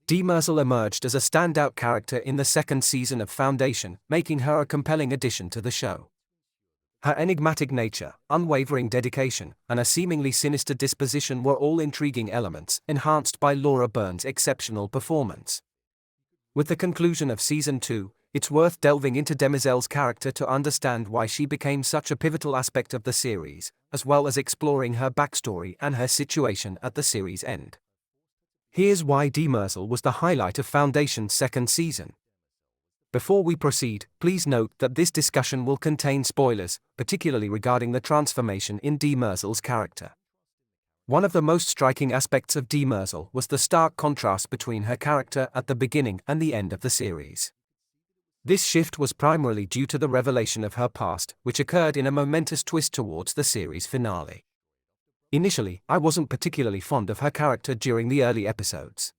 Demerzel emerged as a standout character in the second season of Foundation, making her a compelling addition to the show. Her enigmatic nature, unwavering dedication, and a seemingly sinister disposition were all intriguing elements, enhanced by Laura Byrne's exceptional performance. With the conclusion of Season 2, it's worth delving into Demerzel's character to understand why she became such a pivotal aspect of the series, as well as exploring her backstory and her situation at the series' end. Here's why Demerzel was the highlight of Foundation's second season. Before we proceed, please note that this discussion will contain spoilers, particularly regarding the transformation in Demerzel's character. One of the most striking aspects of Demerzel was the stark contrast between her character at the beginning and the end of the series. This shift was primarily due to the revelation of her past, which occurred in a momentous twist towards the series finale. Initially, I wasn't particularly fond of her character during the early episodes.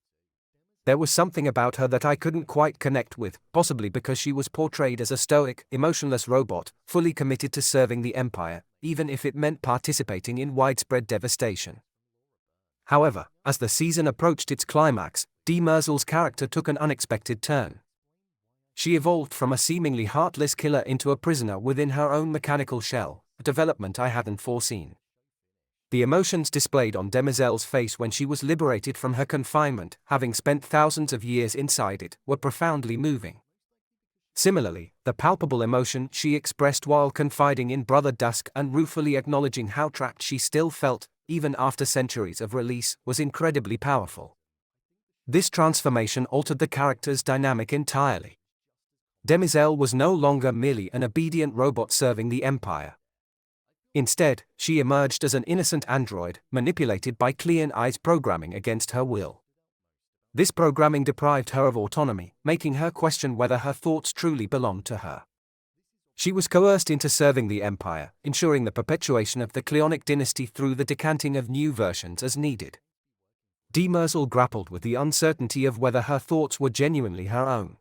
There was something about her that I couldn't quite connect with, possibly because she was portrayed as a stoic, emotionless robot, fully committed to serving the Empire, even if it meant participating in widespread devastation. However, as the season approached its climax, Demerzel's character took an unexpected turn. She evolved from a seemingly heartless killer into a prisoner within her own mechanical shell, a development I hadn't foreseen. The emotions displayed on Demerzel's face when she was liberated from her confinement, having spent thousands of years inside it, were profoundly moving. Similarly, the palpable emotion she expressed while confiding in Brother Dusk and ruefully acknowledging how trapped she still felt, even after centuries of release, was incredibly powerful. This transformation altered the character's dynamic entirely. Demerzel was no longer merely an obedient robot serving the Empire. Instead, she emerged as an innocent android, manipulated by Clean Eye's programming against her will. This programming deprived her of autonomy, making her question whether her thoughts truly belonged to her. She was coerced into serving the Empire, ensuring the perpetuation of the Cleonic dynasty through the decanting of new versions as needed. Demerzel grappled with the uncertainty of whether her thoughts were genuinely her own.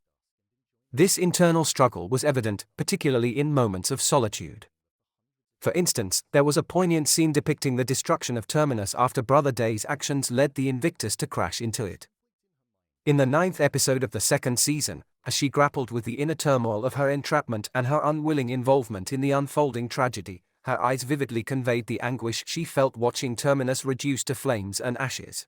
This internal struggle was evident, particularly in moments of solitude. For instance, there was a poignant scene depicting the destruction of Terminus after Brother Day's actions led the Invictus to crash into it. In the 9th episode of the second season, as she grappled with the inner turmoil of her entrapment and her unwilling involvement in the unfolding tragedy, her eyes vividly conveyed the anguish she felt watching Terminus reduced to flames and ashes.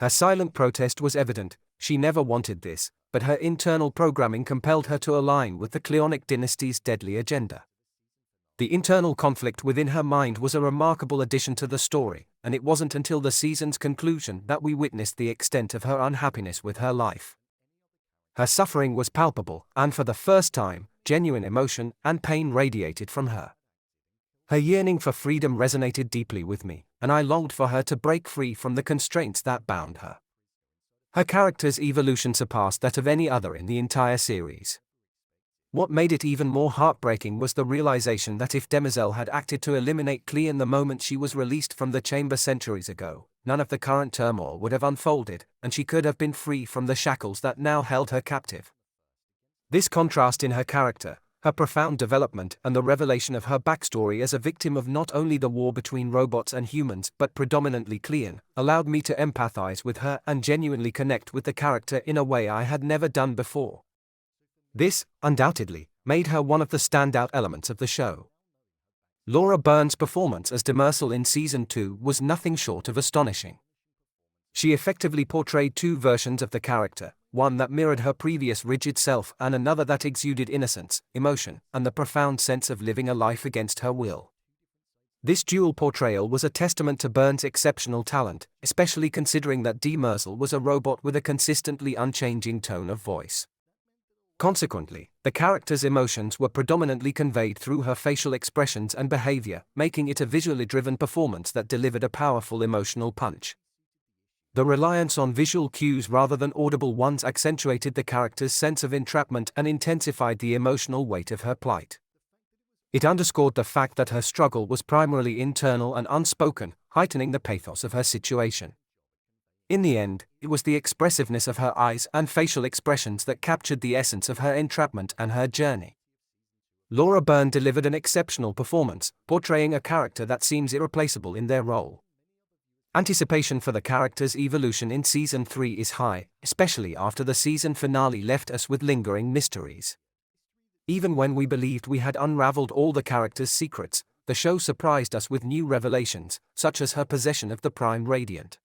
Her silent protest was evident. She never wanted this, but her internal programming compelled her to align with the Cleonic dynasty's deadly agenda. The internal conflict within her mind was a remarkable addition to the story, and it wasn't until the season's conclusion that we witnessed the extent of her unhappiness with her life. Her suffering was palpable, and for the first time, genuine emotion and pain radiated from her. Her yearning for freedom resonated deeply with me, and I longed for her to break free from the constraints that bound her. Her character's evolution surpassed that of any other in the entire series. What made it even more heartbreaking was the realization that if Demerzel had acted to eliminate Cleon the moment she was released from the chamber centuries ago, none of the current turmoil would have unfolded, and she could have been free from the shackles that now held her captive. This contrast in her character, her profound development, and the revelation of her backstory as a victim of not only the war between robots and humans but predominantly Cleon, allowed me to empathize with her and genuinely connect with the character in a way I had never done before. This, undoubtedly, made her one of the standout elements of the show. Laura Byrne's performance as Demerzel in Season 2 was nothing short of astonishing. She effectively portrayed two versions of the character, one that mirrored her previous rigid self and another that exuded innocence, emotion, and the profound sense of living a life against her will. This dual portrayal was a testament to Byrne's exceptional talent, especially considering that Demerzel was a robot with a consistently unchanging tone of voice. Consequently, the character's emotions were predominantly conveyed through her facial expressions and behavior, making it a visually driven performance that delivered a powerful emotional punch. The reliance on visual cues rather than audible ones accentuated the character's sense of entrapment and intensified the emotional weight of her plight. It underscored the fact that her struggle was primarily internal and unspoken, heightening the pathos of her situation. In the end, it was the expressiveness of her eyes and facial expressions that captured the essence of her entrapment and her journey. Laura Byrne delivered an exceptional performance, portraying a character that seems irreplaceable in their role. Anticipation for the character's evolution in Season 3 is high, especially after the season finale left us with lingering mysteries. Even when we believed we had unraveled all the character's secrets, the show surprised us with new revelations, such as her possession of the Prime Radiant.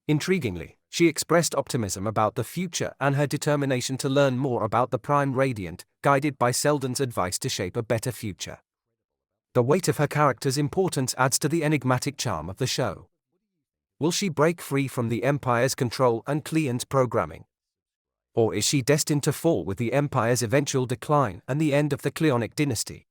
Intriguingly, she expressed optimism about the future and her determination to learn more about the Prime Radiant, guided by Selden's advice to shape a better future. The weight of her character's importance adds to the enigmatic charm of the show. Will she break free from the Empire's control and Cleon's programming? Or is she destined to fall with the Empire's eventual decline and the end of the Cleonic dynasty?